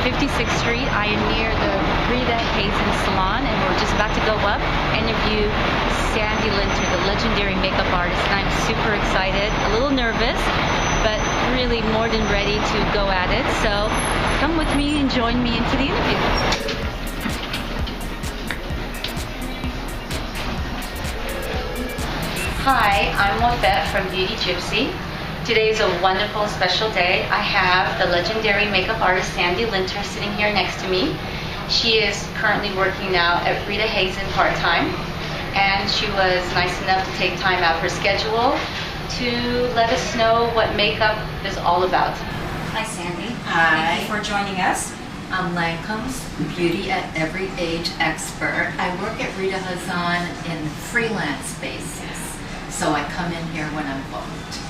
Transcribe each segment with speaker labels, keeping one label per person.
Speaker 1: 56th Street. I am near the Rita Hazen Salon, and we're just about to go up and interview Sandy Linter, the legendary makeup artist. And I'm super excited, a little nervous, but really more than ready to go at it. So come with me and join me into the interview. Hi, I'm Wafaa from Beautygypsy. Today is a wonderful, special day. I have the legendary makeup artist Sandy Linter sitting here next to me. She is currently working now at Rita Hazen part-time, and she was nice enough to take time out of her schedule to let us know what makeup is all about. Hi, Sandy.
Speaker 2: Hi.
Speaker 1: Thank you for joining us.
Speaker 2: I'm Lancome's Beauty at Every Age expert. I work at Rita Hazen in freelance basis, so I come in here when I'm booked.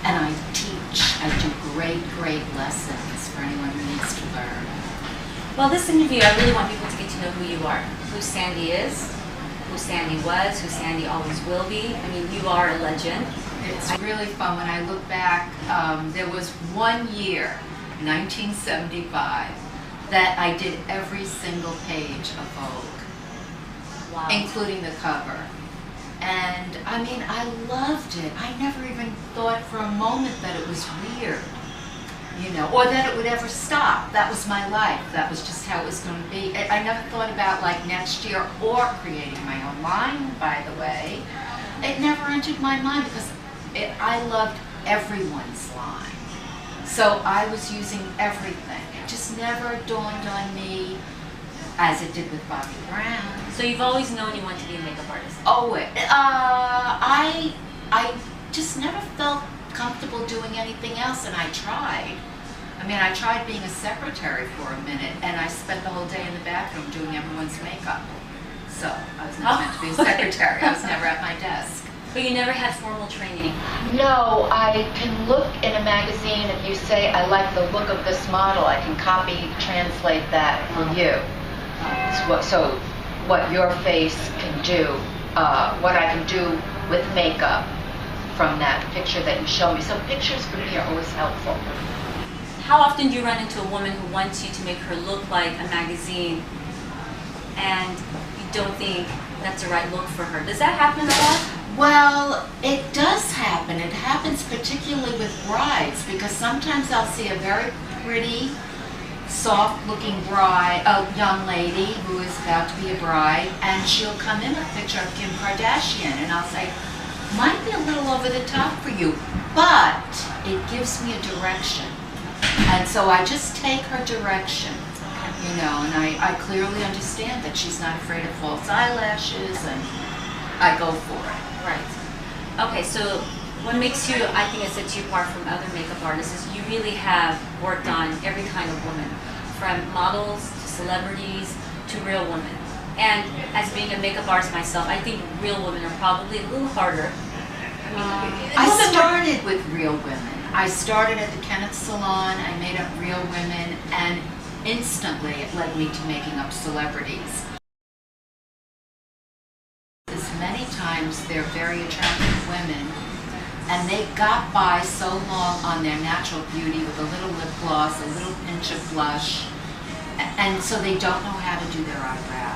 Speaker 2: And I teach. I do great lessons for anyone who needs to learn.
Speaker 1: Well, this interview, I really want people to get to know who you are, who Sandy is, who Sandy was, who Sandy always will be. I mean, you are a legend.
Speaker 2: It's really fun. When I look back, there was one year, 1975, that I did every single page of Vogue,
Speaker 1: Wow.
Speaker 2: including the cover. And I mean, I loved it. I never even thought for a moment that it was weird, you know, or that it would ever stop. That was my life. That was just how it was going to be. I never thought about like next year or creating my own line, by the way. It never entered my mind because I loved everyone's line. So I was using everything. It just never dawned on me, as it did with Bobby Brown.
Speaker 1: So you've always known you want to be a makeup artist?
Speaker 2: Oh, I just never felt comfortable doing anything else, and I tried. I mean, I tried being a secretary for a minute, and I spent the whole day in the bathroom doing everyone's makeup. So I was never meant to be a secretary. I was never at my desk.
Speaker 1: But you never had formal training?
Speaker 2: No, I can look in a magazine. If you say, I like the look of this model, I can copy, translate that for you. So what your face can do, what I can do with makeup from that picture that you show me. So pictures for me are always helpful.
Speaker 1: How often do you run into a woman who wants you to make her look like a magazine and you don't think that's the right look for her? Does that happen a lot?
Speaker 2: Well, it does happen. It happens particularly with brides because sometimes I'll see a very pretty, soft-looking bride, a young lady who is about to be a bride, and she'll come in a picture of Kim Kardashian, and I'll say, might be a little over the top for you, but it gives me a direction. And so I just take her direction, you know, and I clearly understand that she's not afraid of false eyelashes, and I go for it.
Speaker 1: Right. Okay, so what makes you, I think it sets you apart from other makeup artists, is you really have worked on every kind of woman, from models to celebrities to real women. And as being a makeup artist myself, I think real women are probably a little harder.
Speaker 2: I started with real women. I started at the Kenneth Salon, I made up real women, and instantly it led me to making up celebrities. Many times they're very attractive women, and they got by so long on their natural beauty with a little lip gloss, a little pinch of blush, and so they don't know how to do their eyebrow,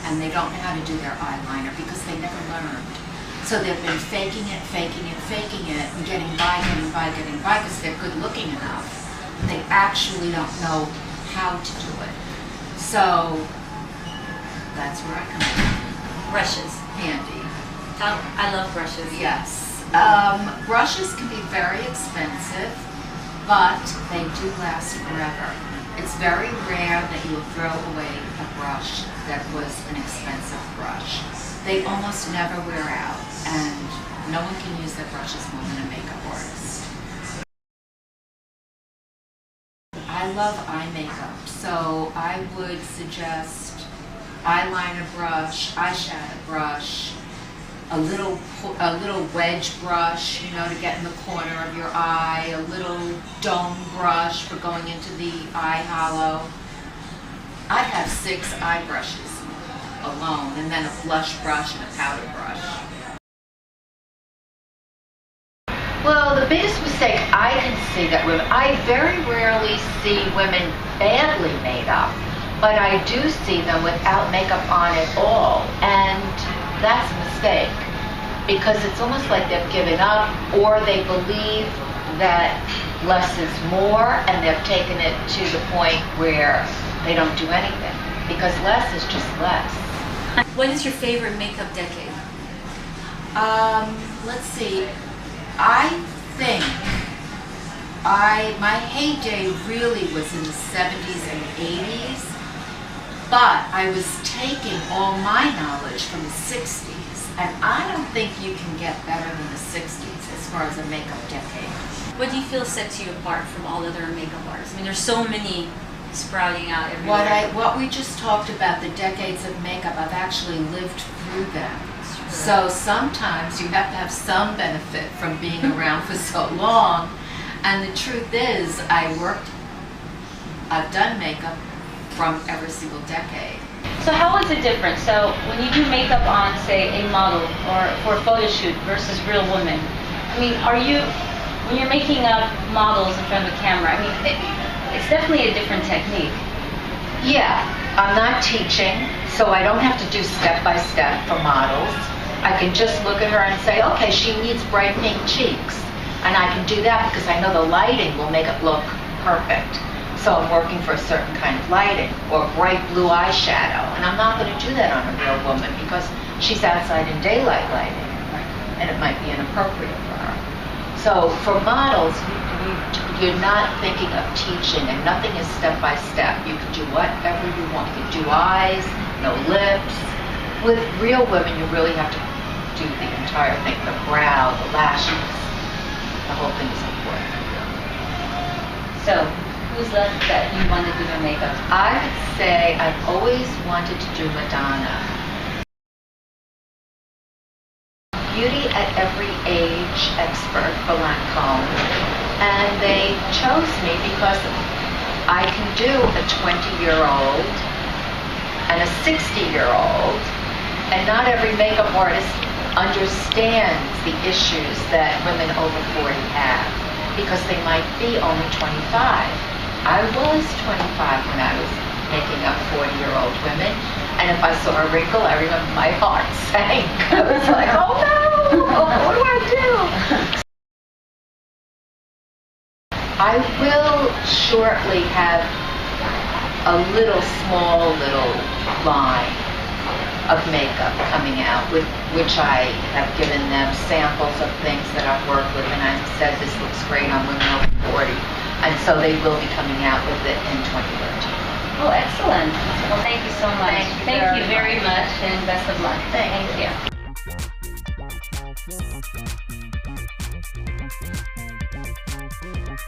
Speaker 2: and they don't know how to do their eyeliner because they never learned. So they've been faking it, and getting by, because they're good looking enough. They actually don't know how to do it. So that's where I come in.
Speaker 1: Brushes.
Speaker 2: Handy.
Speaker 1: I love brushes.
Speaker 2: Yes. Brushes can be very expensive, but they do last forever. It's very rare that you'll throw away a brush that was an expensive brush. They almost never wear out, and no one can use their brushes more than a makeup artist. I love eye makeup, so I would suggest eyeliner brush, eyeshadow brush, a little wedge brush, you know, to get in the corner of your eye, a little dome brush for going into the eye hollow. I'd have 6 eye brushes alone, and then a blush brush and a powder brush. Well, the biggest mistake I can see that women, I very rarely see women badly made up, but I do see them without makeup on at all, and that's a mistake, because it's almost like they've given up, or they believe that less is more, and they've taken it to the point where they don't do anything, because less is just less.
Speaker 1: What is your favorite makeup decade?
Speaker 2: Let's see. I think my heyday really was in the 70s and 80s, but I was taking all my knowledge from the 60s, and I don't think you can get better than the 60s as far as a makeup decade.
Speaker 1: What do you feel sets you apart from all other makeup artists? I mean, there's so many sprouting out everywhere.
Speaker 2: What we just talked about, the decades of makeup, I've actually lived through them. So sometimes you have to have some benefit from being around for so long. And the truth is, I've done makeup from every single decade.
Speaker 1: So how is it different? So when you do makeup on, say, a model or for a photo shoot versus real women, I mean, when you're making up models in front of a camera, I mean, it's definitely a different technique.
Speaker 2: Yeah, I'm not teaching, so I don't have to do step-by-step for models. I can just look at her and say, okay, she needs bright pink cheeks. And I can do that because I know the lighting will make it look perfect. So I'm working for a certain kind of lighting, or bright blue eyeshadow. And I'm not going to do that on a real woman because she's outside in daylight lighting, and it might be inappropriate for her. So for models, you're not thinking of teaching, and nothing is step-by-step. You can do whatever you want. You can do eyes, no lips. With real women, you really have to do the entire thing, the brow, the lashes. The whole thing is important.
Speaker 1: So, who's left that you want to do their makeup?
Speaker 2: I would say I've always wanted to do Madonna. Beauty at every age expert for Lancome. And they chose me because I can do a 20-year-old and a 60-year-old, and not every makeup artist understands the issues that women over 40 have, because they might be only 25. I was 25 when I was making up 40-year-old women, and if I saw a wrinkle, I remember my heart sank. I was like, oh no, what do I do? I will shortly have a small line of makeup coming out, with which I have given them samples of things that I've worked with, and I've said this looks great on women over 40, and so they will be coming out with it in 2013.
Speaker 1: Oh, excellent. Well, thank you so much.
Speaker 2: Thank you
Speaker 1: very much, and best of luck.
Speaker 2: Thank you.
Speaker 3: Thank you.